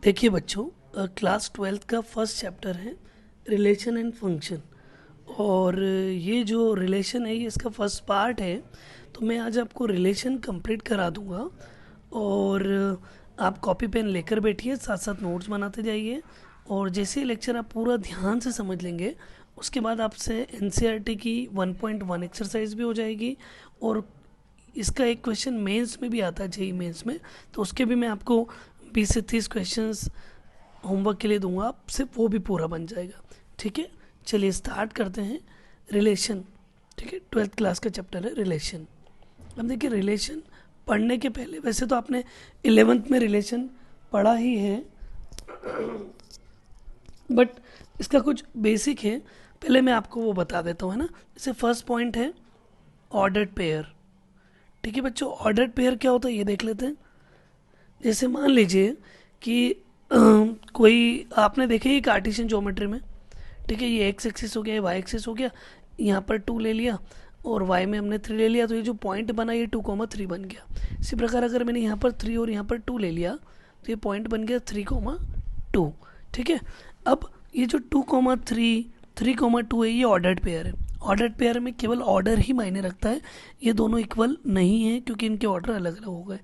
देखिए बच्चों, class twelfth का फर्स्ट चैप्टर है रिलेशन एंड फंक्शन। और ये जो रिलेशन है ये इसका फर्स्ट पार्ट है। तो मैं आज आपको रिलेशन कंप्लीट करा दूंगा। और आप कॉपी पेन लेकर बैठिए, साथ साथ नोट्स बनाते जाइए। और जैसे ही लेक्चर आप पूरा ध्यान से समझ लेंगे उसके बाद आपसे एनसीईआरटी की 1.1 एक्सरसाइज भी हो जाएगी। और इसका एक क्वेश्चन मेंस में भी आता है, जेई मेंस में, तो उसके भी मैं आपको 20 से 30 क्वेश्चंस होमवर्क के लिए दूंगा, आपसे वो भी पूरा बन जाएगा। ठीक है, चलिए स्टार्ट करते हैं। रिलेशन, ठीक है, ट्वेल्थ क्लास का चैप्टर है रिलेशन। अब देखिए, रिलेशन पढ़ने के पहले, वैसे तो आपने 11th में रिलेशन पढ़ा ही है, बट इसका कुछ बेसिक है। पहले मैं आपको वो बता देता हूँ, है ना। जैसे फर्स्ट पॉइंट है ऑर्डर्ड पेयर। ठीक है बच्चों, ऑर्डर्ड पेयर क्या होता है ये देख लेते हैं। जैसे मान लीजिए कि कोई आपने देखे ही कार्टेशियन ज्योमेट्री में, ठीक है, ये एक्स एक्सिस हो गया, ये वाई एक्सिस हो गया, यहाँ पर 2 ले लिया और वाई में हमने 3 ले लिया, तो ये जो पॉइंट बना ये 2,3 बन गया। इसी प्रकार अगर मैंने यहाँ पर 3 और यहाँ पर 2 ले लिया तो ये पॉइंट बन गया 3,2। ठीक है, अब ये जो 2,3 3,2 है ये ऑर्डर्ड पेयर है। ऑर्डर्ड पेयर में केवल ऑर्डर ही मायने रखता है, ये दोनों इक्वल नहीं है क्योंकि इनके ऑर्डर अलग अलग हो गए।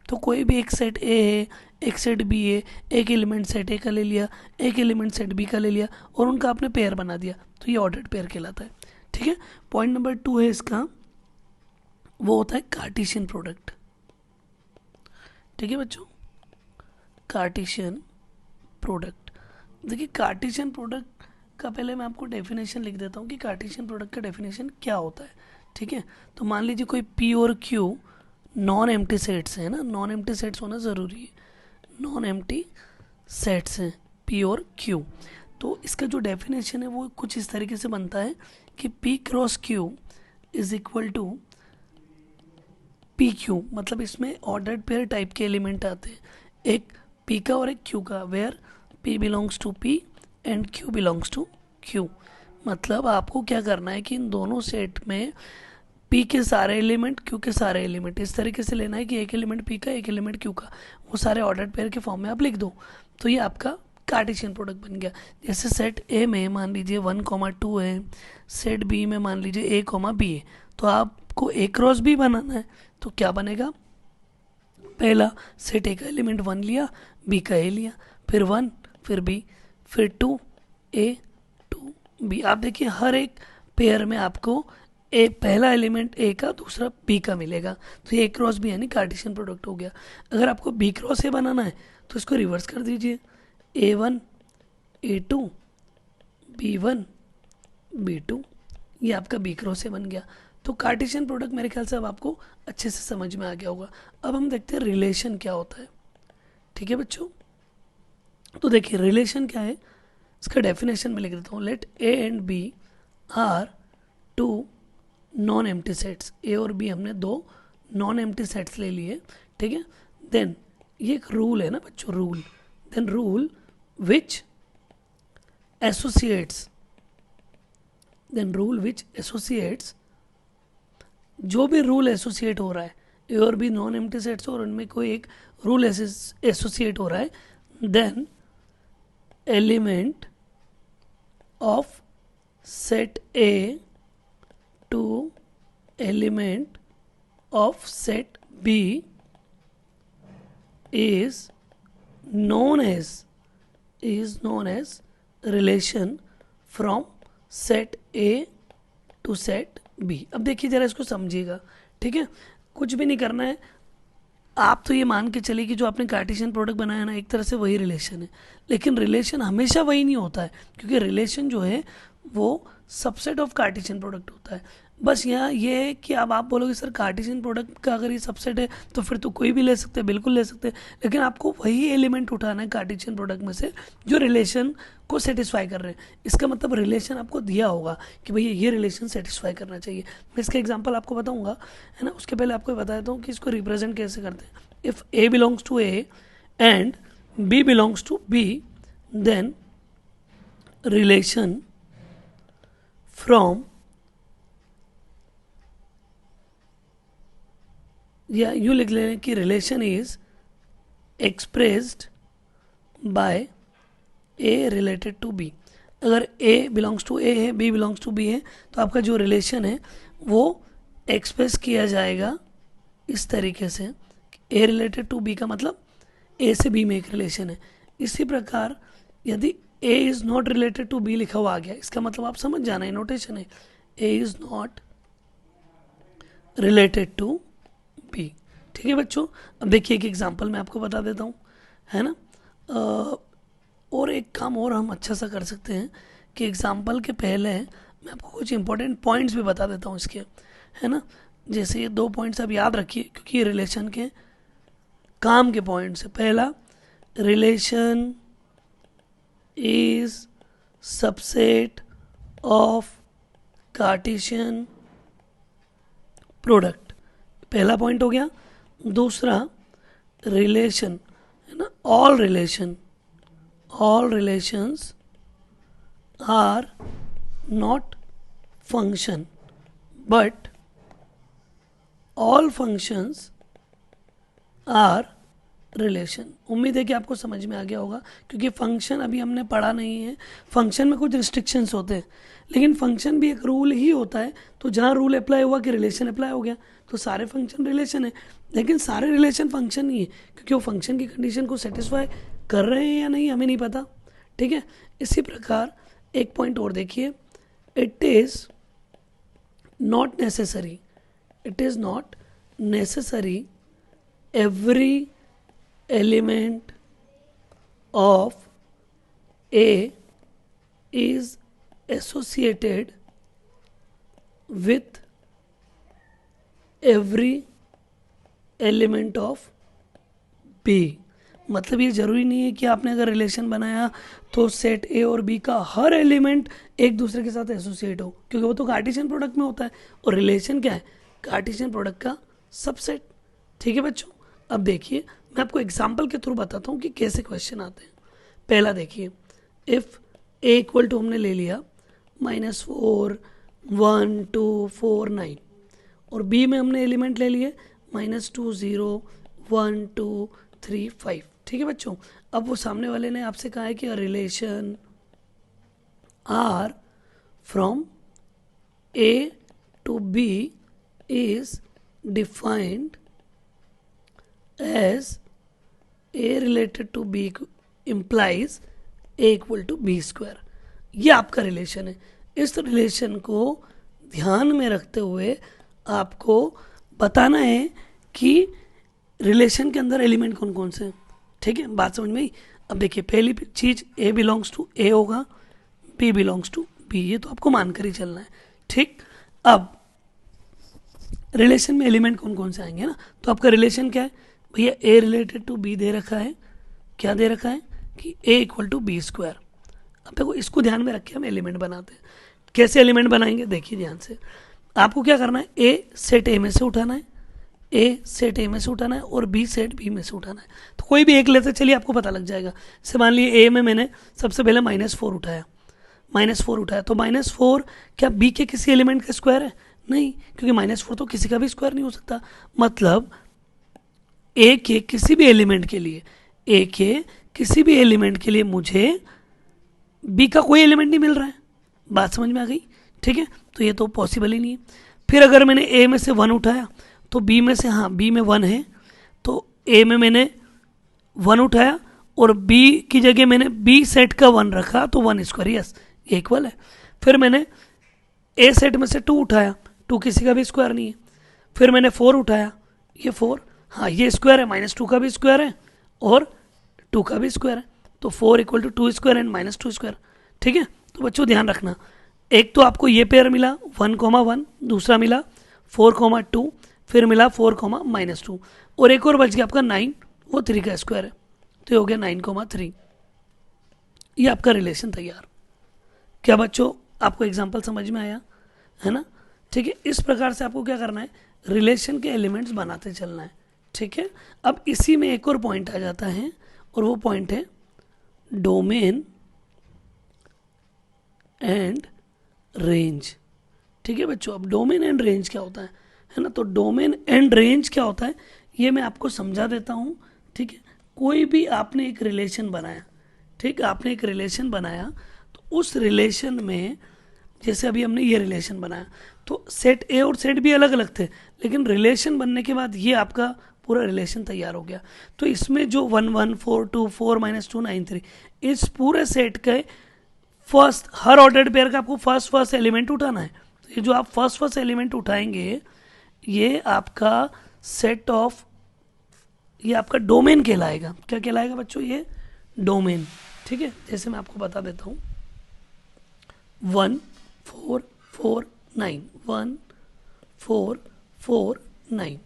तो कोई भी एक सेट ए है, एक सेट बी है, एक एलिमेंट सेट ए का ले लिया, एक एलिमेंट सेट बी का ले लिया और उनका आपने पेयर बना दिया, तो ये ऑर्डर्ड पेयर कहलाता है। ठीक है, पॉइंट नंबर 2 है इसका, वो होता है कार्टेशियन प्रोडक्ट। ठीक है बच्चों, कार्टेशियन प्रोडक्ट। देखिए, कार्टेशियन प्रोडक्ट का पहले मैं आपको डेफिनेशन लिख देता हूँ कि कार्टेशियन प्रोडक्ट का डेफिनेशन क्या होता है। ठीक है, तो मान लीजिए कोई पी और क्यू नॉन एम्प्टी सेट्स है ना, नॉन एम्प्टी सेट्स होना ज़रूरी है, नॉन एम्प्टी सेट्स हैं पी और क्यू। तो इसका जो डेफिनेशन है वो कुछ इस तरीके से बनता है कि P cross Q is equal to P Q. मतलब इसमें ऑर्डर्ड पेयर टाइप के एलिमेंट आते हैं, एक पी का और एक क्यू का, where P belongs to P and Q belongs to Q. मतलब आपको क्या करना है कि इन दोनों सेट में पी के सारे एलिमेंट, क्यू के सारे एलिमेंट इस तरीके से लेना है कि एक एलिमेंट पी का एक एलिमेंट क्यू का, वो सारे ऑर्डर्ड पेयर के फॉर्म में आप लिख दो, तो ये आपका कार्टेशियन प्रोडक्ट बन गया। जैसे सेट ए में मान लीजिए 1,2 है, सेट बी में मान लीजिए A,B है, तो आपको ए क्रॉस बी बनाना है, तो क्या बनेगा, पहला सेट ए का एलिमेंट 1 लिया, बी का ए लिया, फिर 1, फिर बी, फिर 2 बी। आप देखिए हर एक पेयर में आपको ए पहला एलिमेंट ए का, दूसरा बी का मिलेगा, तो ये ए क्रॉस बी यानी कार्टेशियन प्रोडक्ट हो गया। अगर आपको बी क्रॉस ए बनाना है तो इसको रिवर्स कर दीजिए, A1 A2 B1 B2, ये आपका बी क्रॉस ए बन गया। तो कार्टेशियन प्रोडक्ट मेरे ख्याल से अब आपको अच्छे से समझ में आ गया होगा। अब हम देखते हैं रिलेशन क्या होता है। ठीक है बच्चों, तो देखिए रिलेशन क्या है, इसका डेफिनेशन में लिख देता हूँ। Let A and B are two non empty sets. A और बी हमने दो नॉन एम्प्टी सेट्स ले लिए, ठीक है। देन ये एक रूल है ना बच्चों, rule, then rule which associates, then rule which associates, जो भी रूल एसोसिएट हो रहा है, ए और बी नॉन एम्प्टी सेट्स और उनमें कोई एक रूल एसोसिएट हो रहा है, then element of set A to element of set B is known as relation from set A to set B। अब देखिए जरा इसको समझिएगा, ठीक है, कुछ भी नहीं करना है। आप तो ये मान के चलिए कि जो आपने कार्टेशियन प्रोडक्ट बनाया ना, एक तरह से वही रिलेशन है, लेकिन रिलेशन हमेशा वही नहीं होता है, क्योंकि रिलेशन जो है वो सबसेट ऑफ कार्टेशियन प्रोडक्ट होता है। बस यहाँ ये है कि अब आप बोलोगे सर कार्टेशियन प्रोडक्ट का अगर ये सबसेट है तो फिर तो कोई भी ले सकते हैं, बिल्कुल ले सकते हैं, लेकिन आपको वही एलिमेंट उठाना है कार्टेशियन प्रोडक्ट में से जो रिलेशन को सेटिस्फाई कर रहे हैं। इसका मतलब रिलेशन आपको दिया होगा कि भैया ये रिलेशन सेटिस्फाई करना चाहिए। मैं इसका एग्जांपल आपको बताऊंगा, है ना। उसके पहले आपको बता देता हूँ कि इसको रिप्रेजेंट कैसे करते हैं। If A belongs to A and B belongs to B, then relation from, या यूँ लिख लें कि relation is expressed by A related to B. अगर ए बिलोंग्स टू ए है, बी बिलोंग्स टू बी है, तो आपका जो रिलेशन है वो एक्सप्रेस किया जाएगा इस तरीके से। ए रिलेटेड टू बी का मतलब ए से बी में एक रिलेशन है। इसी प्रकार यदि A is not related to B लिखा हुआ आ गया, इसका मतलब आप समझ जाना है, नोटेशन है A is not related to B. ठीक है बच्चों, अब देखिए एक एग्जांपल मैं आपको बता देता हूँ, है ना। और एक काम और हम अच्छा सा कर सकते हैं कि एग्जांपल के पहले मैं आपको कुछ इंपॉर्टेंट पॉइंट्स भी बता देता हूँ इसके, है ना। जैसे ये 2 पॉइंट्स आप याद रखिए क्योंकि ये रिलेशन के काम के पॉइंट्स है। पहला, relation is subset of Cartesian product, पहला पॉइंट हो गया। दूसरा, रिलेशन, है ना, all relations are not function but all functions are relation. उम्मीद है कि आपको समझ में आ गया होगा क्योंकि फंक्शन अभी हमने पढ़ा नहीं है। फंक्शन में कुछ रिस्ट्रिक्शंस होते हैं, लेकिन फंक्शन भी एक रूल ही होता है। तो जहाँ रूल अप्लाई हुआ कि रिलेशन अप्लाई हो गया, तो सारे फंक्शन रिलेशन है। लेकिन सारे रिलेशन फंक्शन नहीं है क्योंकि वो फंक्शन की कंडीशन को सेटिस्फाई कर रहे हैं या नहीं हमें नहीं पता। ठीक है, इसी प्रकार एक पॉइंट और देखिए, it is not necessary every element of A is associated with every element of B। मतलब ये ज़रूरी नहीं है कि आपने अगर रिलेशन बनाया तो सेट ए और बी का हर एलिमेंट एक दूसरे के साथ एसोसिएट हो, क्योंकि वो तो कार्टेशियन प्रोडक्ट में होता है और रिलेशन क्या है, कार्टेशियन प्रोडक्ट का सबसेट। ठीक है बच्चों, अब देखिए मैं आपको एग्जाम्पल के थ्रू बताता हूँ कि कैसे क्वेश्चन आते हैं। पहला देखिए, इफ़ ए इक्वल टू हमने ले लिया -4 1 2 4 9 और बी में हमने एलिमेंट ले लिए -2 0 1 2 3 5। ठीक है बच्चों, अब वो सामने वाले ने आपसे कहा है कि relation are from A to B is defined as A related to B implies A equal to B square। ये आपका रिलेशन है। इस रिलेशन को ध्यान में रखते हुए आपको बताना है कि रिलेशन के अंदर एलिमेंट कौन कौन से हैं। ठीक है, बात समझ में आई। अब देखिए पहली चीज़, A बिलोंग्स टू A होगा, B बिलोंग्स टू B, ये तो आपको मानकर ही चलना है। ठीक, अब रिलेशन में एलिमेंट कौन कौन से आएंगे ना, तो आपका रिलेशन क्या है भैया, ए रिलेटेड टू बी दे रखा है, क्या दे रखा है कि ए इक्वल टू बी स्क्वायर। अब देखो इसको ध्यान में रख के हम एलिमेंट बनाते हैं। कैसे एलिमेंट बनाएंगे देखिए ध्यान से, आपको क्या करना है, ए सेट ए में से उठाना है, ए सेट ए में से उठाना है और बी सेट बी में से उठाना है। तो कोई भी एक लेते चलिए, आपको पता लग जाएगा। जैसे मान लीजिए ए में मैंने सबसे पहले -4 उठाया, तो -4 क्या बी के किसी एलिमेंट का स्क्वायर है? नहीं, क्योंकि -4 तो किसी का भी स्क्वायर नहीं हो सकता। मतलब ए के किसी भी एलिमेंट के लिए मुझे बी का कोई एलिमेंट नहीं मिल रहा है। बात समझ में आ गई? ठीक है, तो ये तो पॉसिबल ही नहीं है। फिर अगर मैंने ए में से 1 उठाया तो बी में से, हाँ बी में 1 है, तो ए में मैंने 1 उठाया और बी की जगह मैंने बी सेट का 1 रखा, तो 1 स्क्वायर, यस ये इक्वल है। फिर मैंने ए सेट में से 2 उठाया, 2 किसी का भी स्क्वायर नहीं है। फिर मैंने 4 उठाया, ये 4, हाँ ये स्क्वायर है, -2 का भी स्क्वायर है और 2 का भी स्क्वायर है, तो 4 equal to 2 square and -2 square. ठीक है, तो बच्चों ध्यान रखना, एक तो आपको ये पेयर मिला 1,1, दूसरा मिला 4,2, फिर मिला 4,-2 और एक और बच गया आपका 9, वो 3 का स्क्वायर है, तो ये हो गया 9,3। ये आपका रिलेशन तैयार। क्या बच्चों आपको एग्जाम्पल समझ में आया, है ना? ठीक है, इस प्रकार से आपको क्या करना है, रिलेशन के एलिमेंट्स बनाते चलना है। ठीक है, अब इसी में एक और पॉइंट आ जाता है और वो पॉइंट है डोमेन एंड रेंज। ठीक है बच्चों, अब डोमेन एंड रेंज क्या होता है ना? तो डोमेन एंड रेंज क्या होता है ये मैं आपको समझा देता हूँ। ठीक है, कोई भी आपने एक रिलेशन बनाया, ठीक, आपने एक रिलेशन बनाया, तो उस रिलेशन में जैसे अभी हमने ये रिलेशन बनाया, तो सेट ए और सेट बी अलग अलग थे, लेकिन रिलेशन बनने के बाद ये आपका पूरा रिलेशन तैयार हो गया। तो इसमें जो 1 1 4 2 4 -2 9 3 इस पूरे सेट के फर्स्ट, हर ऑर्डर्ड पेयर का आपको फर्स्ट एलिमेंट उठाना है। तो ये जो आप फर्स्ट एलिमेंट उठाएंगे, ये आपका सेट ऑफ, ये आपका डोमेन कहलाएगा। क्या कहलाएगा बच्चों? ये डोमेन। ठीक है, जैसे मैं आपको बता देता हूँ, 1 4 4 9, 1 4 4 9,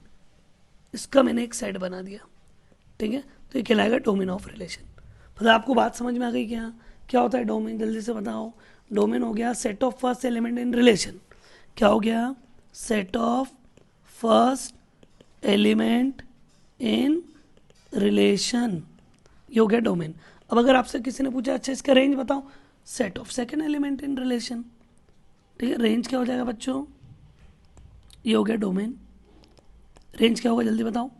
इसका मैंने एक सेट बना दिया। ठीक है, तो ये कहलाएगा डोमेन ऑफ रिलेशन। मतलब आपको बात समझ में आ गई क्या? क्या होता है डोमेन? जल्दी से बताओ। डोमेन हो गया set of first element in relation. क्या हो गया? Set of first element in relation, ये हो गया डोमेन। अब अगर आपसे किसी ने पूछा अच्छा इसका रेंज बताओ, set of second element in relation. ठीक है, रेंज क्या हो जाएगा बच्चों? ये हो गया डोमेन। रेंज क्या होगा जल्दी बताओ?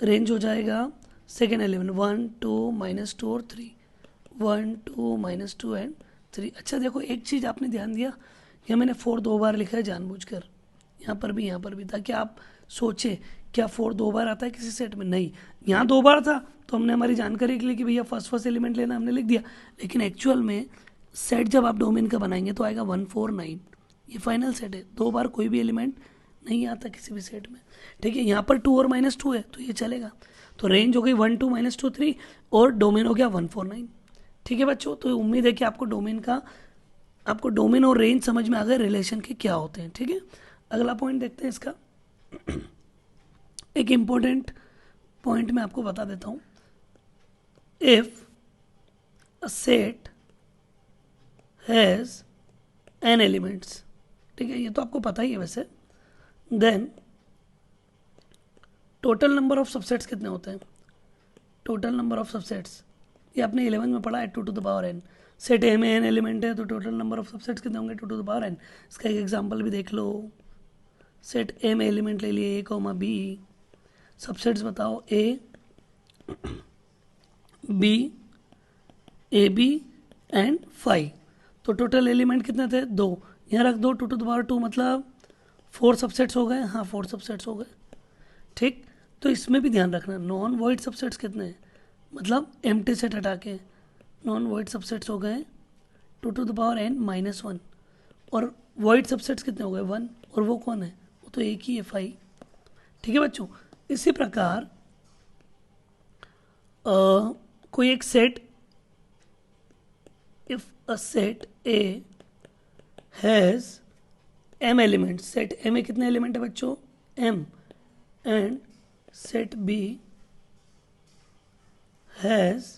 रेंज हो जाएगा सेकेंड एलिमेंट 1 2 -2 और 3, 1 2 -2 एंड 3। अच्छा देखो, एक चीज़ आपने ध्यान दिया, यहाँ मैंने 4 2 बार लिखा है जानबूझकर, यहाँ पर भी, ताकि आप सोचे क्या 4 2 बार आता है किसी सेट में? नहीं, यहाँ 2 बार था तो हमने हमारी जानकारी के लिए कि भैया फर्स्ट एलिमेंट लेना, हमने लिख दिया। लेकिन एक्चुअल में सेट जब आप डोमेन का बनाएंगे तो आएगा 1 4 9, ये फाइनल सेट है। 2 बार कोई भी एलिमेंट नहीं आता किसी भी सेट में। ठीक है, यहाँ पर 2 और -2 है तो ये चलेगा। तो रेंज हो गई 1 2 -2 3 और डोमेन हो गया 1 4 9। ठीक है बच्चों, तो उम्मीद है कि आपको डोमेन और रेंज समझ में आ गए रिलेशन के क्या होते हैं। ठीक है, अगला पॉइंट देखते हैं इसका। एक इम्पोर्टेंट पॉइंट मैं आपको बता देता हूँ। If a set has n elements, ठीक है, ये तो आपको पता ही है वैसे, then total number of subsets कितने होते हैं? टोटल नंबर ऑफ सबसेट्स, ये आपने 11 में पढ़ा है, 2 to the power n। Set ए में n एलिमेंट है तो टोटल नंबर ऑफ सबसेट्स कितने होंगे? 2 to the power n। इसका एक एग्जांपल भी देख लो। सेट ए में एलिमेंट ले लिए a, b, सबसेट्स बताओ a, b, ab एंड 5। तो टोटल एलिमेंट कितने थे? 2। यहाँ रख दो 2 to the power 2, मतलब 4 सबसेट्स हो गए। हाँ, 4 सबसेट्स हो गए। ठीक, तो इसमें भी ध्यान रखना, नॉन वॉइड सबसेट्स कितने हैं? मतलब एम्प्टी सेट हटा के नॉन वॉइड सबसेट्स हो गए 2 to the power n -1, और वॉइड सबसेट्स कितने हो गए? 1, और वो कौन है? वो तो एक ही है, 5। ठीक है बच्चों, इसी प्रकार कोई एक set, if a set A has m elements, set ए में कितने एलिमेंट है बच्चों? m, and set B has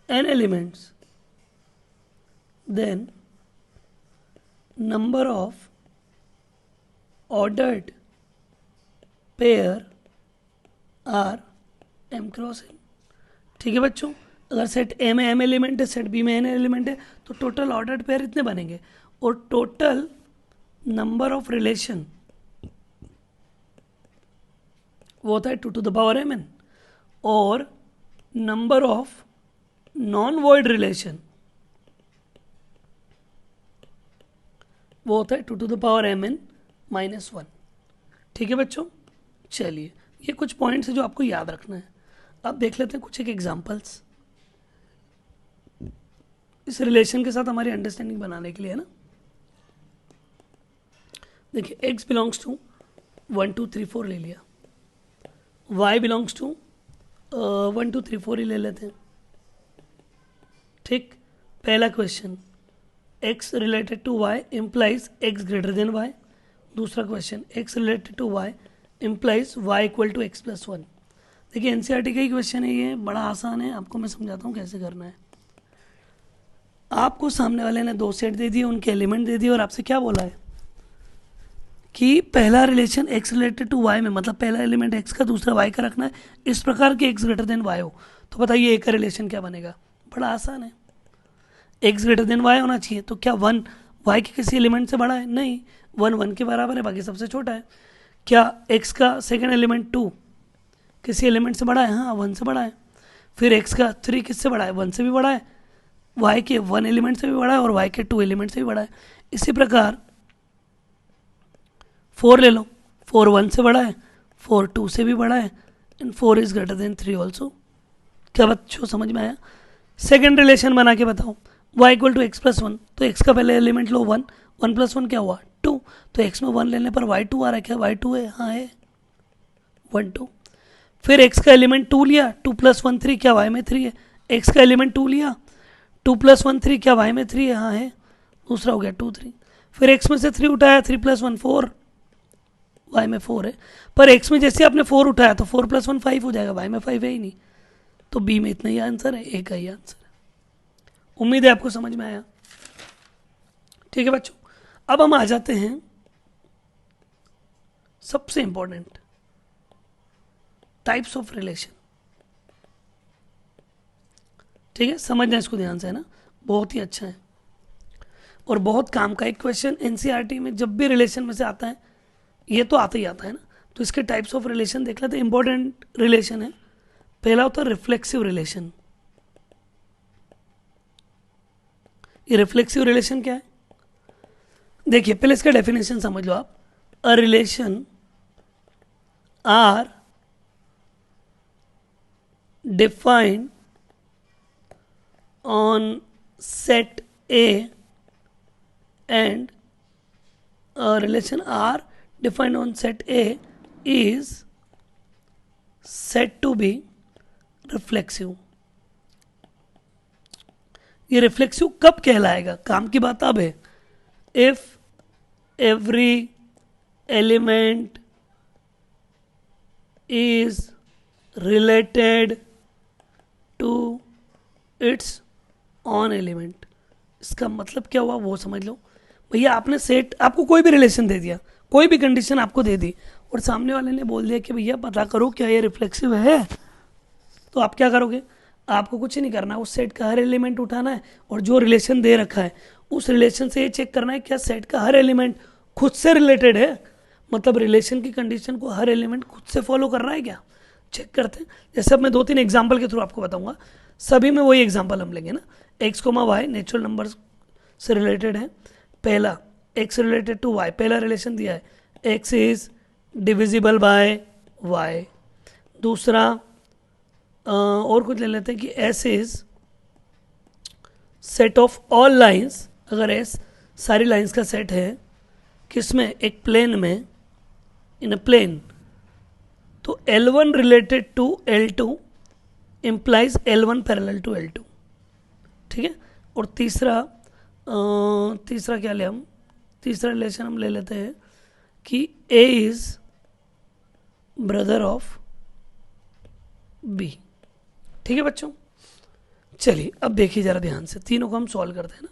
n elements, then number of ordered pair are m cross n। ठीक है बच्चों, अगर सेट ए में m एलिमेंट है, सेट बी में n एलिमेंट है, तो टोटल ऑर्डर्ड पेयर इतने बनेंगे, और टोटल नंबर ऑफ रिलेशन वो होता है 2 to the power mn, और number of non void relation वो होता है 2 to the power mn -1। ठीक है बच्चों, चलिए ये कुछ पॉइंट्स है जो आपको याद रखना है। अब देख लेते हैं कुछ एक एग्जांपल्स इस रिलेशन के साथ हमारी अंडरस्टैंडिंग बनाने के लिए, है ना। देखिए, x बिलोंग्स टू 1 2 3 4 ले लिया, y बिलोंग्स टू 1 2 3 4 ही ले लेते हैं। ठीक, पहला question, x related to y implies x greater than y। दूसरा question, x related to y implies y equal to x + 1। देखिए एनसीईआरटी का ही क्वेश्चन है, ये बड़ा आसान है, आपको मैं समझाता हूँ कैसे करना है। आपको सामने वाले ने 2 सेट दे दिए, उनके एलिमेंट दे दिए, और आपसे क्या बोला है कि पहला relation x related to y में, मतलब पहला एलिमेंट x का दूसरा y का रखना है, इस प्रकार के x ग्रेटर देन y हो। तो बताइए एक का रिलेशन क्या बनेगा? बड़ा आसान है, x ग्रेटर देन y होना चाहिए। तो क्या 1 y के किसी एलिमेंट से बड़ा है? नहीं, 1 1 के बराबर है, बाकी सबसे छोटा है। क्या x का सेकेंड एलिमेंट 2 किसी एलिमेंट से बड़ा है? हाँ, 1 से बड़ा है। फिर x का 3 किससे बड़ा है, 1 से भी बड़ा है, y के 1 एलिमेंट से भी बड़ा है और y के 2 एलिमेंट से भी बड़ा है। इसी प्रकार 4 ले लो, 4 1 से बड़ा है, 4 2 से भी बड़ा है, and 4 is greater than 3 also. क्या बच्चों समझ में आया? सेकेंड रिलेशन बना के बताओ, y equal to x plus one, तो x का पहले एलिमेंट लो 1, 1 प्लस 1 क्या हुआ 2, तो x में 1 लेने पर y2 आ रहा है, क्या y2 है? हाँ है, 1 2। फिर x का एलिमेंट 2 लिया, 2 प्लस 1 3, क्या y में 3 है? x का एलिमेंट 2 लिया, 2 प्लस 1 3, क्या y में 3 है? हाँ है, दूसरा हो गया 2 3। फिर x में से 3 उठाया, 3 प्लस 1 4, y में 4 है, पर x में जैसे आपने 4 उठाया तो 4 प्लस 1 5 हो जाएगा, y में 5 है ही नहीं, तो b में इतना ही आंसर है, a का ही आंसर है। उम्मीद है आपको समझ में आया। ठीक है बच्चों, अब हम आ जाते हैं सबसे इंपॉर्टेंट टाइप्स ऑफ रिलेशन। ठीक है, समझना इसको ध्यान से, है ना, बहुत ही अच्छा है और बहुत काम का एक क्वेश्चन एनसीईआरटी में जब भी रिलेशन में से आता है, ये तो आता ही आता है ना। तो इसके टाइप्स ऑफ रिलेशन देख लेते हैं। इंपॉर्टेंट रिलेशन है, पहला होता है रिफ्लेक्सिव रिलेशन। ये रिफ्लेक्सिव रिलेशन क्या है? देखिए पहले इसका डेफिनेशन समझ लो आप। A relation R defined on set A and a relation R defined on set A is said to be reflexive। ये रिफ्लेक्सिव कब कहलाएगा? काम की बात अब है। If every element is related to its own element. इसका मतलब क्या हुआ वो समझ लो। भैया आपने सेट, आपको कोई भी रिलेशन दे दिया, कोई भी कंडीशन आपको दे दी और सामने वाले ने बोल दिया कि भैया पता करो क्या ये रिफ्लेक्सिव है, तो आप क्या करोगे? आपको कुछ नहीं करना, उस सेट का हर एलिमेंट उठाना है और जो रिलेशन दे रखा है उस रिलेशन से ये चेक करना है क्या सेट का हर एलिमेंट खुद से रिलेटेड है, मतलब रिलेशन की कंडीशन को हर एलिमेंट खुद से फॉलो कर रहा है क्या, चेक करते हैं। जैसे अब मैं 2-3 एग्जाम्पल के थ्रू आपको बताऊंगा, सभी में वही एग्जाम्पल हम लेंगे ना। X comma y natural number से रिलेटेड है। पहला x रिलेटेड टू y, पहला रिलेशन दिया है x is divisible by y। दूसरा और कुछ ले लेते हैं कि s is set of all lines. अगर s सारी लाइंस का सेट है, किसमें? एक प्लेन में, इन अ प्लेन, तो L1 related to L2 implies L1 parallel to L2। ठीक है, और तीसरा क्या ले हम, तीसरा रिलेशन हम ले लेते हैं कि A is brother of B। ठीक है बच्चों, चलिए अब देखिए जरा ध्यान से, तीनों को हम सॉल्व करते हैं ना,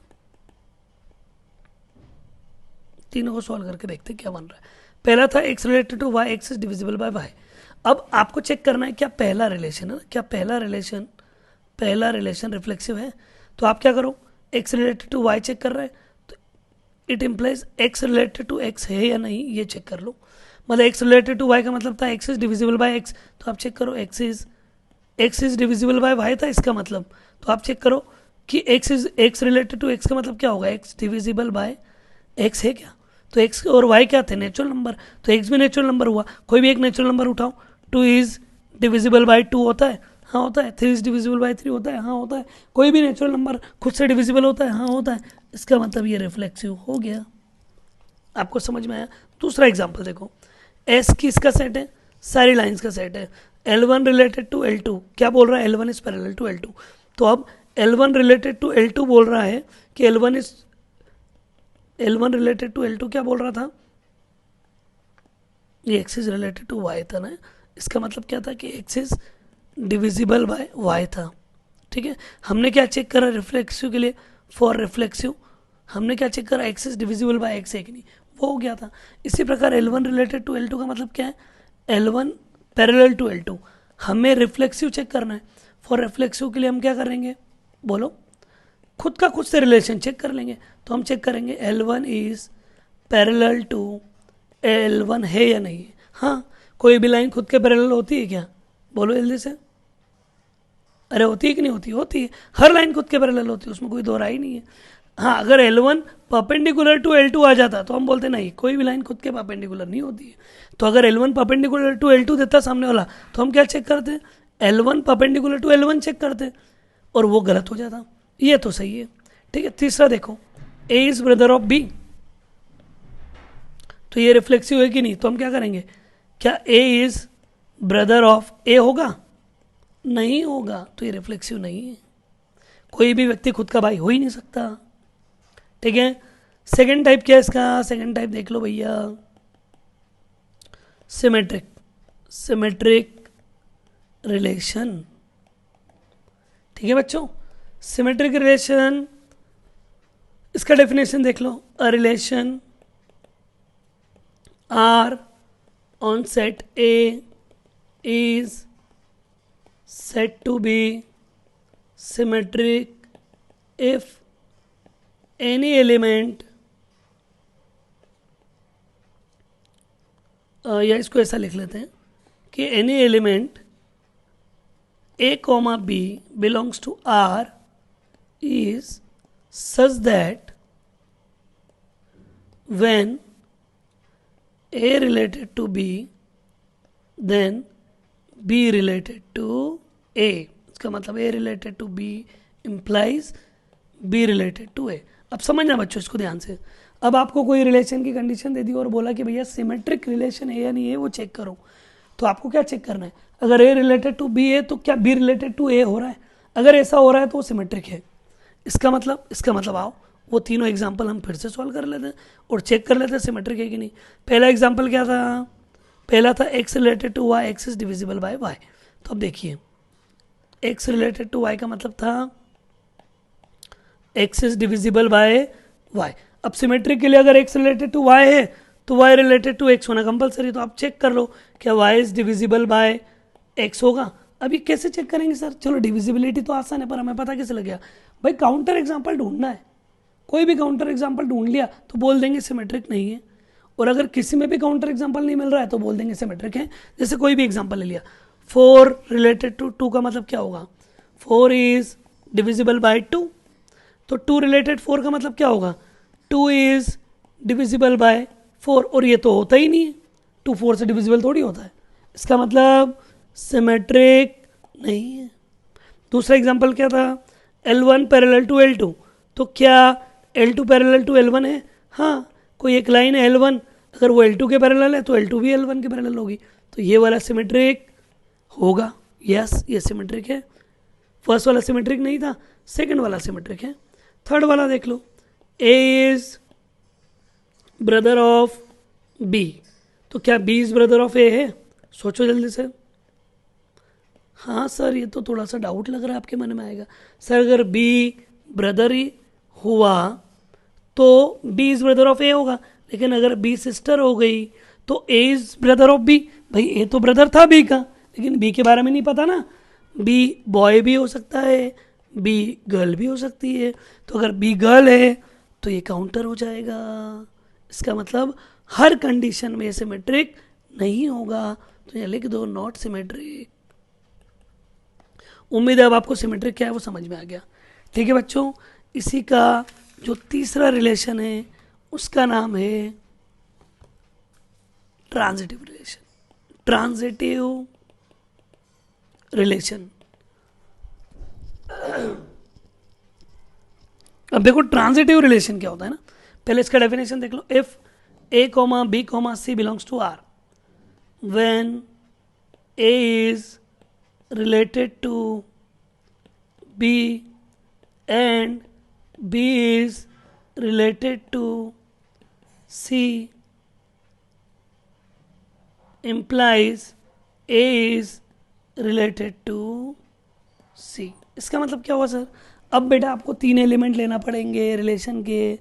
तीनों को सॉल्व करके देखते हैं क्या बन रहा है। पहला था x related to y, x is divisible by y। अब आपको चेक करना है क्या पहला रिलेशन है ना, क्या पहला रिलेशन रिफ्लेक्सिव है। तो आप क्या करो, x related to y check कर रहे हैं तो it implies x related to x है या नहीं, ये चेक कर लो। मतलब x रिलेटेड टू y का मतलब था x is divisible by x, तो आप चेक करो x is divisible by y था इसका मतलब, तो आप चेक करो कि x रिलेटेड टू x का मतलब क्या होगा, x डिविजिबल बाय x है क्या। तो x और y क्या थे, नेचुरल नंबर, तो x भी नेचुरल नंबर हुआ। कोई भी एक नेचुरल नंबर उठाओ, 2 इज डिविजिबल बाय 2 होता है, हाँ होता है। 3 इज डिविजिबल बाय 3 होता है, हाँ होता है। कोई भी नेचुरल नंबर खुद से डिविजिबल होता है, हाँ होता है। इसका मतलब ये रिफ्लेक्सिव हो गया। आपको समझ में आया? दूसरा एग्जांपल देखो, S किसका सेट है, सारी लाइंस का सेट है। L1 रिलेटेड टू L2 क्या बोल रहा है, L1 is parallel to L2। तो अब L1 रिलेटेड टू L2 बोल रहा है कि L1 रिलेटेड टू L2 क्या बोल रहा था, ये x is related to y था ना। इसका मतलब क्या था कि x is divisible by y था। ठीक है, हमने क्या चेक करा रिफ्लेक्सिव के लिए, फॉर रिफ्लेक्सिव हमने क्या चेक करा, x is divisible by x है कि नहीं, वो हो गया था। इसी प्रकार L1 रिलेटेड टू L2 का मतलब क्या है, L1 पैरेलल टू L2। हमें रिफ्लेक्सिव चेक करना है, फॉर रिफ्लेक्सिव के लिए हम क्या करेंगे बोलो, खुद का खुद से रिलेशन चेक कर लेंगे। तो हम चेक करेंगे L1 is parallel to L1 है या नहीं है। हाँ, कोई भी लाइन खुद के पैरेलल होती है क्या, बोलो जल्दी से। अरे होती है कि नहीं होती, होती है, हर लाइन खुद के पैरेलल होती है, उसमें कोई दो राय नहीं है। हाँ, अगर L1 परपेंडिकुलर टू L2 आ जाता तो हम बोलते नहीं, कोई भी लाइन खुद के परपेंडिकुलर नहीं होती है। तो अगर L1 परपेंडिकुलर टू L2 देता सामने वाला, तो हम क्या चेक करते, L1 perpendicular to L1 check करते, और वो गलत हो जाता। ये तो सही है। ठीक है, तीसरा देखो, A is brother of B, तो ये रिफ्लेक्सिव है कि नहीं, तो हम क्या करेंगे, क्या A is brother of A होगा, नहीं होगा, तो ये रिफ्लेक्सिव नहीं है। कोई भी व्यक्ति खुद का भाई हो ही नहीं सकता। ठीक है, सेकंड टाइप क्या है इसका, सेकंड टाइप देख लो भैया, सिमेट्रिक, सिमेट्रिक रिलेशन। ठीक है बच्चों, सिमेट्रिक रिलेशन, इसका डेफिनेशन देख लो, a relation R on set A is said to be symmetric if any element या इसको ऐसा लिख लेते हैं कि any element a comma b belongs to R is such that when a related to b then b related to a, इसका मतलब a related to b implies b related to a। अब समझना बच्चों इसको ध्यान से, अब आपको कोई रिलेशन की कंडीशन दे दी और बोला कि भैया सिमेट्रिक रिलेशन है या नहीं है वो चेक करो, तो आपको क्या चेक करना है, अगर a रिलेटेड टू b है तो क्या b रिलेटेड टू a हो रहा है, अगर ऐसा हो रहा है तो वो सिमेट्रिक है। इसका मतलब आओ वो तीनों एग्जाम्पल हम फिर से सॉल्व कर लेते हैं और चेक कर लेते हैं सिमेट्रिक है कि नहीं। पहला एग्जाम्पल क्या था, पहला था x related to y, x is divisible by y। तो अब देखिए x रिलेटेड टू y का मतलब था x is divisible by y। अब सिमेट्रिक के लिए अगर x रिलेटेड टू y है तो y रिलेटेड टू x होना कंपलसरी, तो आप चेक कर लो क्या y is divisible by x होगा। अब ये कैसे चेक करेंगे सर, चलो डिविजिबिलिटी तो आसान है पर हमें पता कैसे लग गया, भाई काउंटर एग्जाम्पल ढूंढना है, कोई भी काउंटर एग्जाम्पल ढूंढ लिया तो बोल देंगे सिमेट्रिक नहीं है, और अगर किसी में भी काउंटर एग्जाम्पल नहीं मिल रहा है तो बोल देंगे सिमेट्रिक है। जैसे कोई भी एग्जाम्पल ले लिया, 4 रिलेटेड टू 2 का मतलब क्या होगा, 4 इज डिविजिबल बाय 2, तो 2 रिलेटेड 4 का मतलब क्या होगा, 2 इज डिविजिबल बाय 4, और ये तो होता ही नहीं है, 2 4 से डिविजिबल थोड़ी होता है, इसका मतलब सिमेट्रिक नहीं है। दूसरा एग्जाम्पल क्या था, L1 पैरेलल टू L2, तो क्या L2 पैरेलल टू L1 है, हाँ कोई एक लाइन है L1, अगर वो L2 के पैरेलल है तो L2 भी L1 के पैरेलल होगी, तो ये वाला सिमेट्रिक होगा, यस ये सिमेट्रिक है। फर्स्ट वाला सिमेट्रिक नहीं था, सेकंड वाला सिमेट्रिक है। थर्ड वाला देख लो, A is brother of B, तो क्या B is brother of A है, सोचो जल्दी से। हाँ सर ये तो थोड़ा सा डाउट लग रहा है आपके मन में आएगा, सर अगर B ब्रदर ही हुआ तो B is brother of A होगा, लेकिन अगर B सिस्टर हो गई तो A is brother of B, भाई A तो ब्रदर था B का, लेकिन B के बारे में नहीं पता ना, B बॉय भी हो सकता है, B गर्ल भी हो सकती है, तो अगर B गर्ल है तो ये काउंटर हो जाएगा, इसका मतलब हर कंडीशन में सिमेट्रिक नहीं होगा, तो ये लिख दो नॉट सिमेट्रिक। उम्मीद है अब आपको सिमेट्रिक क्या है वो समझ में आ गया। ठीक है बच्चों, इसी का जो तीसरा रिलेशन है उसका नाम है ट्रांजिटिव रिलेशन, ट्रांजिटिव रिलेशन। अब देखो ट्रांजिटिव रिलेशन क्या होता है ना, पहले इसका डेफिनेशन देख लो, if A, B, C belongs to R, when A is related to B and B is related to C implies A is related to C। इसका मतलब क्या हुआ सर, अब बेटा आपको 3 एलिमेंट लेना पड़ेंगे रिलेशन के,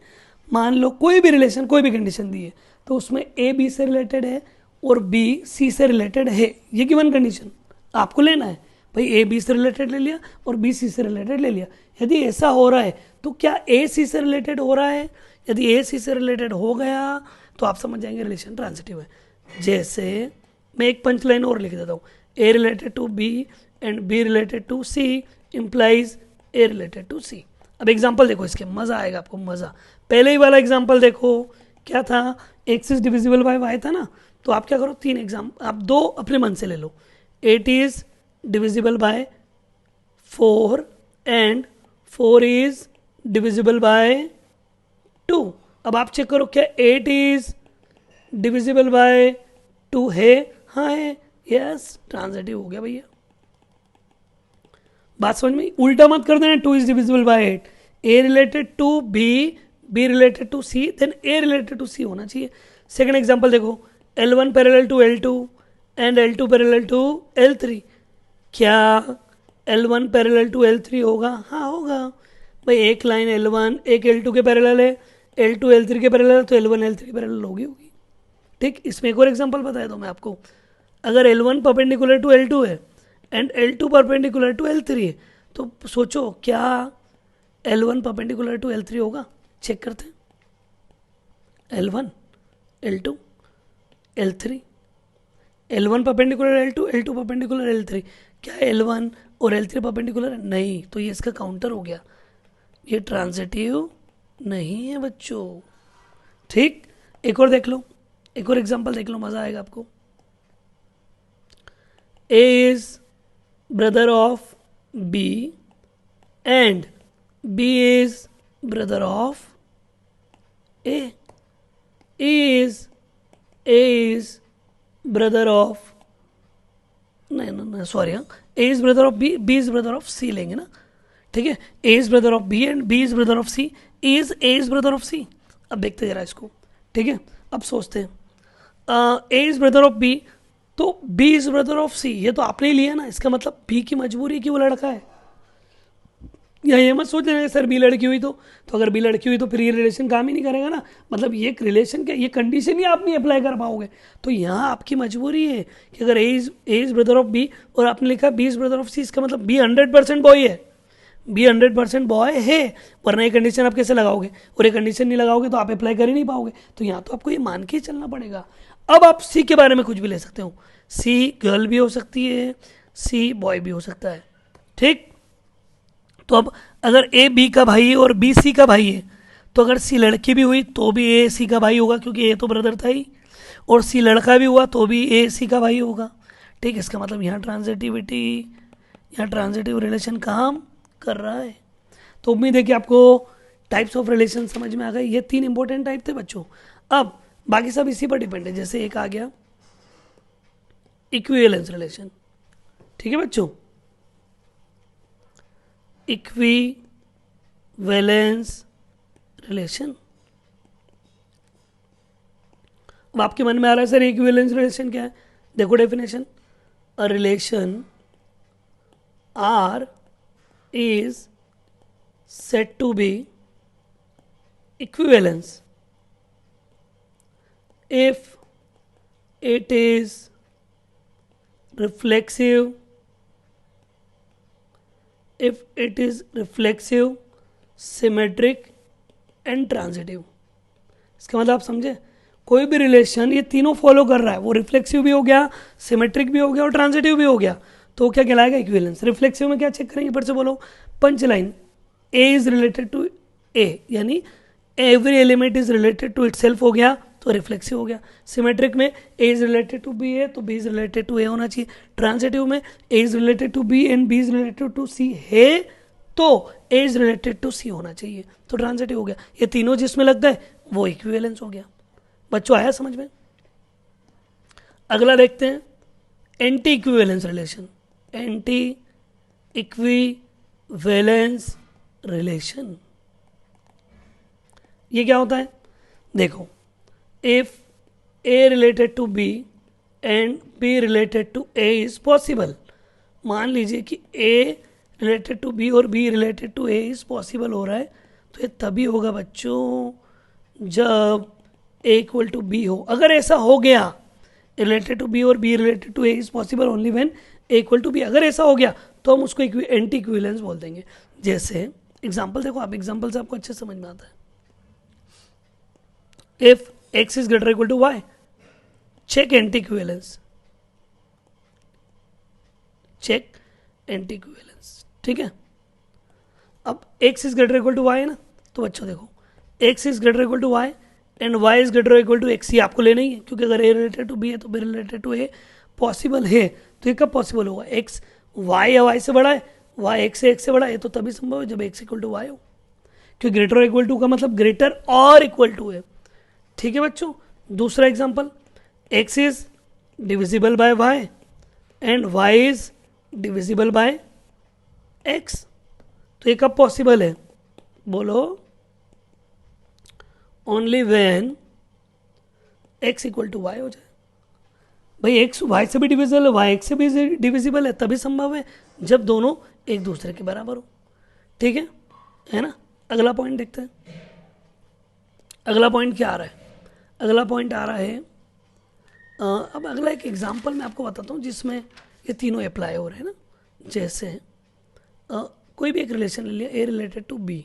मान लो कोई भी रिलेशन कोई भी कंडीशन दी है तो उसमें A B से रिलेटेड है और B C से रिलेटेड है, ये गिवन कंडीशन आपको लेना है, भाई A B से रिलेटेड ले लिया और B C से रिलेटेड ले लिया। यदि ऐसा हो रहा है तो क्या A C से रिलेटेड हो रहा है, यदि A C से रिलेटेड हो गया तो आप समझ जाएंगे रिलेशन ट्रांजिटिव है। जैसे मैं एक पंच लाइन और लिख देता हूँ, A related to B and B related to C implies A related to C. अब एग्जाम्पल देखो इसके, मज़ा आएगा आपको, मज़ा। पहले ही वाला एग्जाम्पल देखो, क्या था, x is divisible by y था ना, तो आप क्या करो, तीन एग्जाम, आप दो अपने मन से ले लो, 8 is divisible bye 4 and 4 is divisible bye 2। अब आप चेक करो क्या 8 इज डिविजिबल बाय 2 है? हाँ है, यस, ट्रांजिटिव हो गया भैया। बात समझ में? उल्टा मत कर देना, 2 is divisible by 8, A related to B, B related to C, then A related to C होना चाहिए। सेकंड एग्जांपल देखो, L1 parallel to L2 and L2 parallel to L3, क्या L1 पैरेलल टू L3 होगा? हाँ होगा भाई, एक line L1 एक L2 के पैरेलल है, L2 L3 के पैरेलल है, तो L1 L3 पैरेलल होगी। ठीक, इसमें एक और एग्जांपल बताया दो मैं आपको, अगर L1 परपेंडिकुलर टू L2 है and L2 perpendicular to L3 है, तो सोचो क्या L1 परपेंडिकुलर टू L3 होगा? चेक करते हैं, L1 L2 L3, L1 perpendicular L2, L2 perpendicular L3, क्या L1 और L3 परपेंडिकुलर है? नहीं, तो ये इसका काउंटर हो गया, ये ट्रांजिटिव नहीं है बच्चों। ठीक, एक और देख लो, एक और एग्जांपल देख लो, मजा आएगा आपको। A is brother of B and B is brother of A. A is brother of, नहीं सॉरी, हाँ, A is brother of B, B is brother of C लेंगे ना, ठीक है। A is brother of B and B is brother of C, A is brother of C। अब देखते जरा इसको, ठीक है, अब सोचते हैं, A is brother of B, तो B is brother of C, ये तो आपने ही लिया ना, इसका मतलब B की मजबूरी है कि वो लड़का है। या ये मत सोच लेना सर B लड़की हुई तो अगर B लड़की हुई तो फिर ये रिलेशन काम ही नहीं करेगा ना, मतलब ये रिलेशन क्या, ये कंडीशन ही आप नहीं अप्लाई कर पाओगे। तो यहाँ आपकी मजबूरी है कि अगर A is brother of B और आपने लिखा B is brother of C, इसका मतलब B 100% बॉय है, B 100% बॉय है, वरना ये कंडीशन आप कैसे लगाओगे, और ये कंडीशन नहीं लगाओगे तो आप अप्लाई कर ही नहीं पाओगे। तो यहाँ तो आपको ये मान के ही चलना पड़ेगा। अब आप C के बारे में कुछ भी ले सकते हो, C गर्ल भी हो सकती है, C बॉय भी हो सकता है, ठीक। तो अब अगर A B का भाई है और B C का भाई है, तो अगर C लड़की भी हुई तो भी A C का भाई होगा, क्योंकि A तो ब्रदर था ही, और C लड़का भी हुआ तो भी A C का भाई होगा, ठीक। इसका मतलब यहाँ ट्रांजिटिव रिलेशन काम कर रहा है। तो उम्मीद है कि आपको टाइप्स ऑफ रिलेशन समझ में आ गए। ये 3 इंपॉर्टेंट टाइप थे बच्चों। अब बाकी सब इसी पर डिपेंड है। जैसे एक आ गया इक्विवेलेंस रिलेशन, ठीक है बच्चों, इक्विवेलेंस रिलेशन। अब आपके मन में आ रहा है सर इक्विवेलेंस रिलेशन क्या है? देखो definition, a relation R is said to be equivalence if it is reflexive, symmetric and transitive। इसका मतलब आप समझे, कोई भी रिलेशन ये तीनों फॉलो कर रहा है, वो रिफ्लेक्सिव भी हो गया, सिमेट्रिक भी हो गया और ट्रांजिटिव भी हो गया, तो क्या कहलाएगा? इक्विवेलेंस। रिफ्लेक्सिव में क्या चेक करेंगे, फिर से बोलो, punch line, A is related to A, यानी every element is related to itself हो गया, तो रिफ्लेक्सिव हो गया। सिमेट्रिक में A is related to B है, तो B is related to A होना चाहिए। ट्रांजिटिव में A is related to B and B is related to C है, तो A is related to C होना चाहिए, तो ट्रांजिटिव हो गया। ये तीनों जिसमें लगता है वो इक्विवेलेंस हो गया। बच्चों आया समझ में? अगला देखते हैं anti equivalence relation. Anti equivalence relation ये क्या होता है? देखो, if A related to B and B related to A is possible. मान लीजिए कि ए रिलेटेड टू बी और B related to A is possible हो रहा है, तो ये तभी होगा बच्चों जब ए इक्वल टू बी हो। अगर ऐसा हो गया, रिलेटेड टू बी और B related to A is possible only when A equal to B, अगर ऐसा हो गया तो हम उसको एंटी इक्विवेलेंस बोल देंगे। जैसे एग्जांपल देखो, आप एग्जांपल से आपको अच्छे समझ में आता है। If x is greater equal to y, check anti equivalence, check anti equivalence, ठीक है। अब x is greater equal to y है ना, तो बच्चों देखो x is greater equal to y and y is greater equal to x, ये आपको लेना ही है, क्योंकि अगर a रिलेटेड टू b है तो b related to a possible है। तो ये कब पॉसिबल होगा, x y या y से बड़ा है, y x से बड़ा है, तो तभी संभव है जब x इक्वल टू वाई हो, क्योंकि ग्रेटर और इक्वल टू का मतलब ग्रेटर और इक्वल टू है। ठीक है बच्चों, दूसरा example, x is divisible by y and y is divisible by x, तो ये कब पॉसिबल है, बोलो, only when x equal to y हो जाए। भाई x y से भी डिविजिबल है, y x से भी डिविजिबल है, तभी संभव है जब दोनों एक दूसरे के बराबर हो। ठीक है ना। अगला पॉइंट देखते हैं, अगला पॉइंट क्या आ रहा है, अगला पॉइंट आ रहा है अब अगला एक एग्जांपल मैं आपको बताता हूँ जिसमें ये तीनों अप्लाई हो रहे हैं ना। जैसे कोई भी एक रिलेशन ले लिया, ए रिलेटेड टू बी,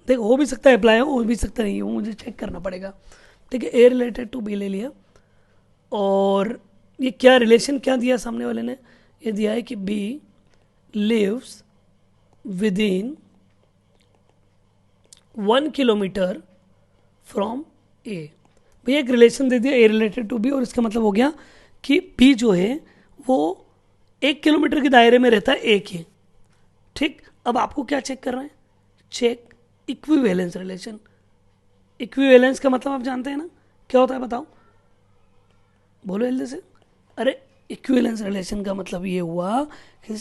देखो हो भी सकता है अप्लाई हो भी सकता नहीं हो, मुझे चेक करना पड़ेगा। ठीक है, ए रिलेटेड टू बी ले लिया, और ये क्या रिलेशन क्या दिया सामने वाले ने, ये दिया है कि B lives within 1 kilometre from A. भैया एक रिलेशन दे दिया ए रिलेटेड टू बी, और इसका मतलब हो गया कि बी जो है वो 1 किलोमीटर के दायरे में रहता है ए के। ठीक, अब आपको क्या चेक करना है, चेक इक्विवेलेंस रिलेशन। इक्विवेलेंस का मतलब आप जानते हैं ना, क्या होता है बताओ, बोलो जल्दी से। अरे इक्विवेलेंस रिलेशन का मतलब ये हुआ कि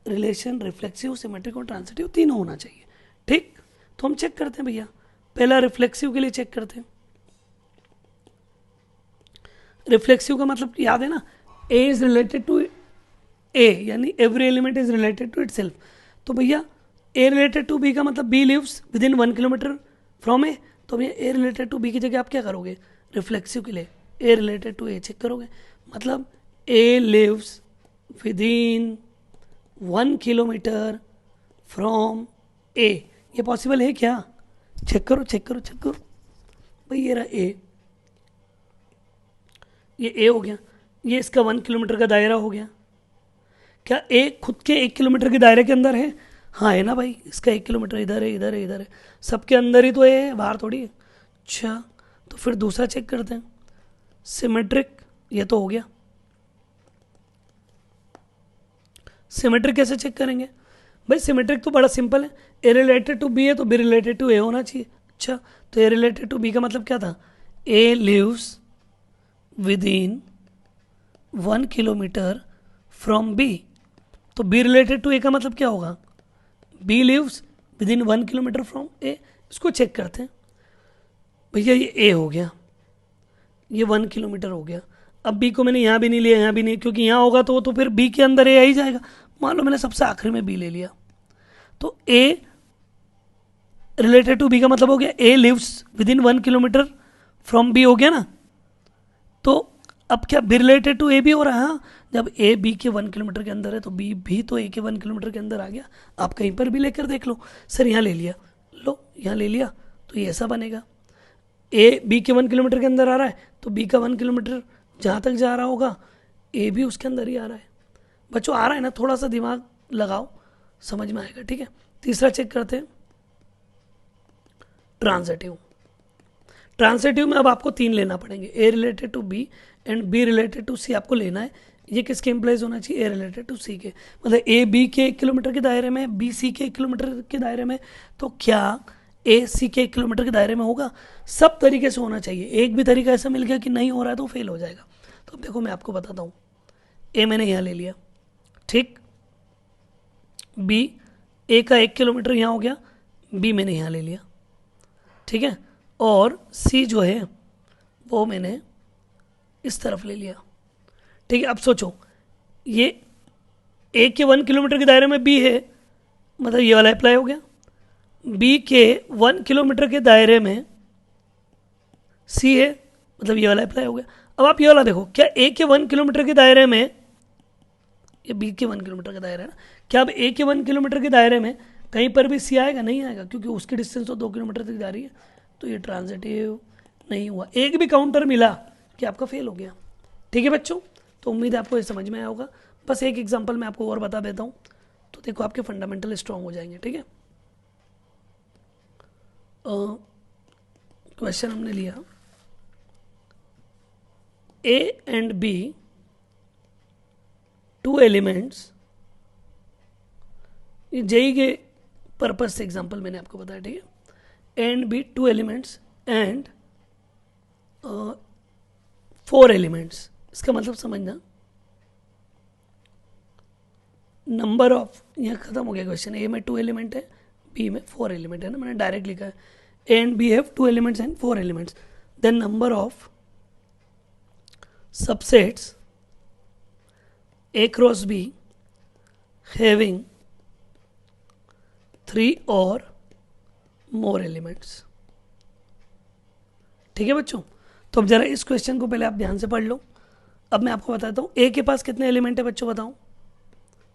रिलेशन रिफ्लेक्सिव, सिमेट्रिक और ट्रांसिटिव तीनों होना चाहिए। ठीक, तो हम चेक करते हैं भैया, पहला रिफ्लेक्सिव के लिए चेक करते हैं। रिफ्लेक्सिव का मतलब याद है ना, A is related to A, यानी every element is related to itself. तो भैया ए रिलेटेड टू बी का मतलब B lives within 1 kilometre from A, तो भैया ए रिलेटेड टू बी की जगह आप क्या करोगे, रिफ्लेक्सिव के लिए A related to A check करोगे, मतलब A lives within 1 kilometre from A, ये पॉसिबल है क्या, चेक करो चेक करो चेक करो। भाई ये रहा ए, ये ए हो गया, ये इसका 1 किलोमीटर का दायरा हो गया। क्या ए खुद के 1 किलोमीटर के दायरे के अंदर है, हाँ है ना भाई, इसका 1 किलोमीटर इधर है इधर है इधर है, सबके अंदर ही तो है, बाहर थोड़ी है। अच्छा, तो फिर दूसरा चेक करते हैं, सिमेट्रिक, ये तो हो गया। सिमेट्रिक कैसे चेक करेंगे, भाई सिमेट्रिक तो बड़ा सिंपल है, ए रिलेटेड टू बी है तो बी रिलेटेड टू ए होना चाहिए। अच्छा, तो ए रिलेटेड टू बी का मतलब क्या था, A lives within 1 kilometre from B, तो बी रिलेटेड टू ए का मतलब क्या होगा, B lives within 1 kilometre from A. इसको चेक करते हैं, भैया ये ए हो गया, ये 1 किलोमीटर हो गया। अब बी को मैंने यहाँ भी नहीं लिया यहाँ भी नहीं, क्योंकि यहाँ होगा तो फिर बी के अंदर ए आ ही जाएगा। मान लो मैंने सबसे आखिरी में बी ले लिया, तो ए रिलेटेड टू बी का मतलब हो गया A lives within 1 kilometre from B हो गया ना। तो अब क्या बी रिलेटेड टू ए भी हो रहा है, हाँ, जब ए बी के 1 किलोमीटर के अंदर है तो बी भी तो ए के 1 किलोमीटर के अंदर आ गया। आप कहीं पर भी लेकर देख लो, सर यहाँ ले लिया, लो यहाँ ले लिया, तो ये ऐसा बनेगा, ए बी के 1 किलोमीटर के अंदर आ रहा है तो बी का 1 किलोमीटर जहाँ तक जा रहा होगा ए भी उसके अंदर ही आ रहा है। बच्चों आ रहा है ना, थोड़ा सा दिमाग लगाओ समझ में आएगा। ठीक है, तीसरा चेक करते हैं, ट्रांजिटिव। ट्रांजिटिव में अब आपको 3 लेना पड़ेंगे, A related to B and B related to C आपको लेना है। ये किसके इम्प्लाइज होना चाहिए, ए रिलेटेड टू सी के, मतलब ए बी के 1 किलोमीटर के दायरे में, बी सी के 1 किलोमीटर के दायरे में, तो क्या ए सी के 1 किलोमीटर के दायरे में होगा, सब तरीके से होना चाहिए। एक भी तरीका ऐसा मिल गया कि नहीं हो रहा है तो फेल हो जाएगा। तो अब देखो मैं आपको बताता हूँ, ए मैंने यहाँ ले लिया, ठीक, बी ए का 1 किलोमीटर यहाँ हो गया, बी मैंने यहाँ ले लिया, ठीक है, और सी जो है वो मैंने इस तरफ ले लिया। ठीक है, अब सोचो ये ए के 1 किलोमीटर के दायरे में बी है, मतलब ये वाला अप्लाई हो गया, बी के 1 किलोमीटर के दायरे में सी है, मतलब ये वाला अप्लाई हो गया। अब आप ये वाला देखो, क्या ए के 1 किलोमीटर के दायरे में, ये बी के 1 किलोमीटर का दायरा है ना, क्या अब ए के 1 किलोमीटर के दायरे में कहीं पर भी सी आएगा, नहीं आएगा, क्योंकि उसकी डिस्टेंस तो 2 किलोमीटर तक जा रही है, तो ये ट्रांजिटिव नहीं हुआ। एक भी काउंटर मिला कि आपका फेल हो गया। ठीक है बच्चों, तो उम्मीद है आपको ये समझ में आया होगा। बस एक एग्जांपल मैं आपको और बता देता हूँ, तो देखो आपके फंडामेंटल स्ट्रांग हो जाएंगे। ठीक है, क्वेश्चन हमने लिया A and B, two elements, ये जेई के पर्पज से एग्जांपल मैंने आपको बताया, ठीक है। A and B, two elements and 4 elements, इसका मतलब समझना, नंबर ऑफ, यहाँ खत्म हो गया क्वेश्चन। ए में 2 एलिमेंट है, बी में 4 एलिमेंट है ना, मैंने डायरेक्ट लिखा है A and B have 2 elements and 4 elements, then number of subsets A cross B having 3 और मोर एलिमेंट्स। ठीक है बच्चों, तो अब जरा इस क्वेश्चन को पहले आप ध्यान से पढ़ लो। अब मैं आपको बताता हूँ ए के पास कितने एलिमेंट है बच्चों, बताओ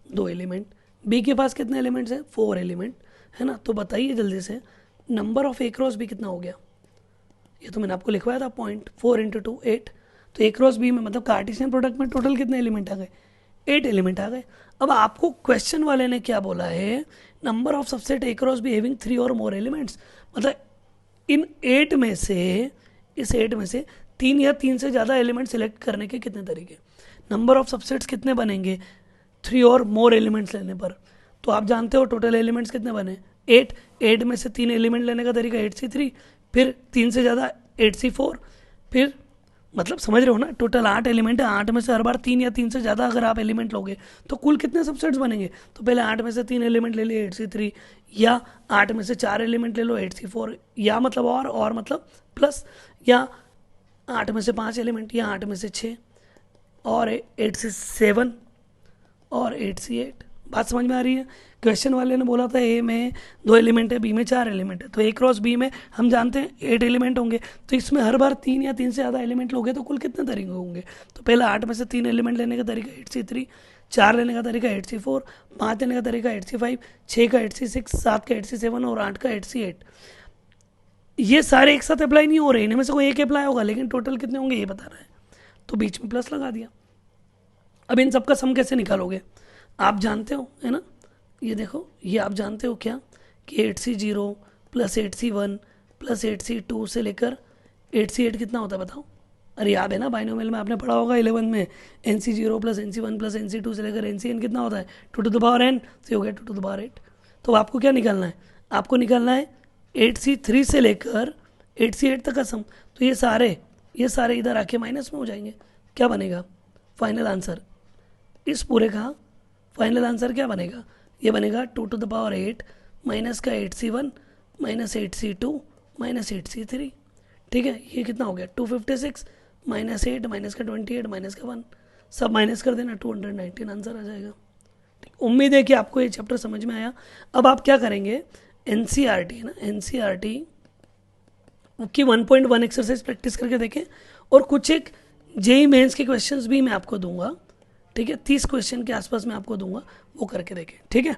2 एलिमेंट, बी के पास कितने एलिमेंट्स हैं 4 एलिमेंट, है ना। तो बताइए जल्दी से number of A cross B कितना हो गया। ये तो मैंने आपको लिखवाया था पॉइंट, 4 इंटू 2 8। तो ए क्रॉस बी में मतलब कार्टेशियन प्रोडक्ट में टोटल कितने एलिमेंट आ गए, 8 एलिमेंट आ गए। अब आपको क्वेश्चन वाले ने क्या बोला है, number of subset A cross B having 3 और मोर एलिमेंट्स, मतलब इन 8 में से, इस 8 में से 3 या 3 से ज़्यादा एलिमेंट सेलेक्ट करने के कितने तरीके, नंबर ऑफ सबसेट्स कितने बनेंगे 3 और मोर एलिमेंट्स लेने पर। तो आप जानते हो टोटल एलिमेंट्स कितने बने 8, 8 में से 3 एलिमेंट लेने का तरीका 8C3, फिर 3 से ज़्यादा 8C4, फिर मतलब समझ रहे हो ना, टोटल 8 एलिमेंट है, 8 में से हर बार 3 या 3 से ज़्यादा अगर आप एलिमेंट लोगे तो कुल कितने सबसेट्स बनेंगे। तो पहले 8 में से 3 एलिमेंट ले लिए 8C3, या 8 में से 4 एलिमेंट ले लो 8C4, या मतलब और मतलब प्लस, या 8 में से 5 एलिमेंट, या 8 में से 6 और 8C7 और 8C8। बात समझ में आ रही है। क्वेश्चन वाले ने बोला था ए में 2 एलिमेंट है, बी में 4 एलिमेंट है, तो ए क्रॉस बी में हम जानते हैं 8 एलिमेंट होंगे, तो इसमें हर बार 3 या 3 से ज़्यादा एलिमेंट लोगे तो कुल कितने तरीके होंगे। तो पहले 8 में से 3 एलिमेंट लेने का तरीका 8C3, 4 लेने का तरीका 8C4, 5 लेने का तरीका 8C5, 6 का 8C6, 7 का 8C7 और 8 का 8C8। ये सारे एक साथ अप्लाई नहीं हो रहे, इनमें से कोई एक अप्लाई होगा, लेकिन टोटल कितने होंगे ये बता रहा है, तो बीच में प्लस लगा दिया। अब इन सबका सम कैसे निकालोगे, आप जानते हो है ना, ये देखो, ये आप जानते हो क्या कि 8C0 plus 8C1 plus 8C2 से लेकर 8C8 कितना होता है बताओ। अरे याद है ना, बाइनोमियल में आपने पढ़ा होगा 11 में, NC0 plus NC1 plus NC2 से लेकर NCN कितना होता है 2 टू द पावर n, से हो गया 2 टू द पावर 8। तो आपको क्या निकालना है, आपको निकालना है 8C3 से लेकर 8C8 तक का सम। तो ये सारे इधर आके माइनस में हो जाएंगे, क्या बनेगा फाइनल आंसर, इस पूरे का फाइनल आंसर क्या बनेगा, ये बनेगा 2 टू द पावर 8 माइनस का 8C1 minus 8C2 minus 8C3। ठीक है, ये कितना हो गया 256 माइनस 8 माइनस का 28 माइनस का 1, सब माइनस कर देना 219 आंसर आ जाएगा। उम्मीद है कि आपको ये चैप्टर समझ में आया। अब आप क्या करेंगे, NCERT है ना, NCERT की 1.1 एक्सरसाइज प्रैक्टिस करके देखें, और कुछ एक जेई मेंस के क्वेश्चंस भी मैं आपको दूंगा, ठीक है, 30 क्वेश्चन के आसपास मैं आपको दूंगा, वो करके देखें, ठीक है।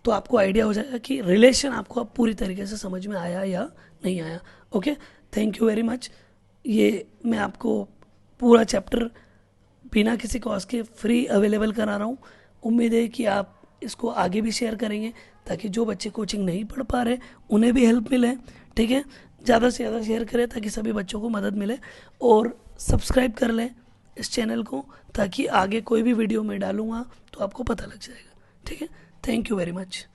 तो आपको आइडिया हो जाएगा कि रिलेशन आपको अब पूरी तरीके से समझ में आया या नहीं आया। Okay, thank you very much. ये मैं आपको पूरा चैप्टर बिना किसी कॉस्ट के फ्री अवेलेबल करा रहा हूँ। उम्मीद है कि आप इसको आगे भी शेयर करेंगे, ताकि जो बच्चे कोचिंग नहीं पढ़ पा रहे उन्हें भी हेल्प मिले, ठीक है। ज़्यादा से ज़्यादा शेयर करें ताकि सभी बच्चों को मदद मिले, और सब्सक्राइब कर लें इस चैनल को, ताकि आगे कोई भी वीडियो मैं डालूँगा तो आपको पता लग जाएगा, ठीक है। Thank you very much.